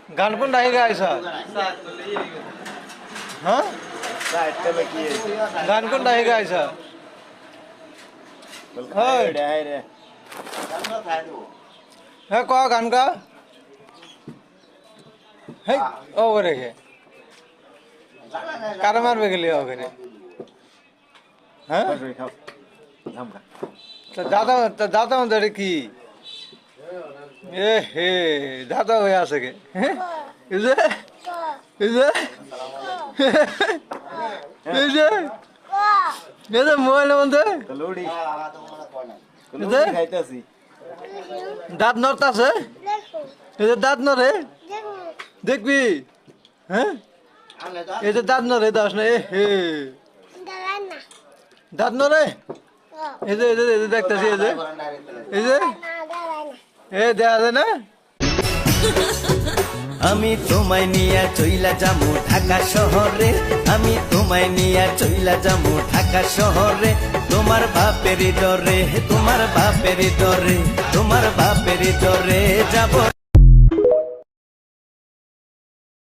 গান কোনটা হে গাইছা হ্যাঁ গান কোনটা হে গাইছা হ্যাঁ ক গান কা হেই ও করে কে কারা মারবে গেলি ও করে হ্যাঁ দাদা দাদা মধ্যে কি এ হে দাদা হয়ে আছে কে ইজে ইজে ইজে এতে মোবাইল মধ্যে লোড়ি ইজে খাইতাছি দাঁত নড়তাছে এতে দাঁত নড়ে দেখবি হ্যাঁ এতে দাঁত নড়ে দাস না এ হে দাঁত নড়ে এতে এতে এতে দেখতেছি এতে এতে এ দেখা যায় না আমি তোমায় নিয়ে চইলা যামু ঢাকা শহরে আমি তোমায় নিয়ে চইলা যামু ঢাকা শহরে তোমার বাপের ডরে তোমার বাপের ডরে তোমার বাপের ডরে যাব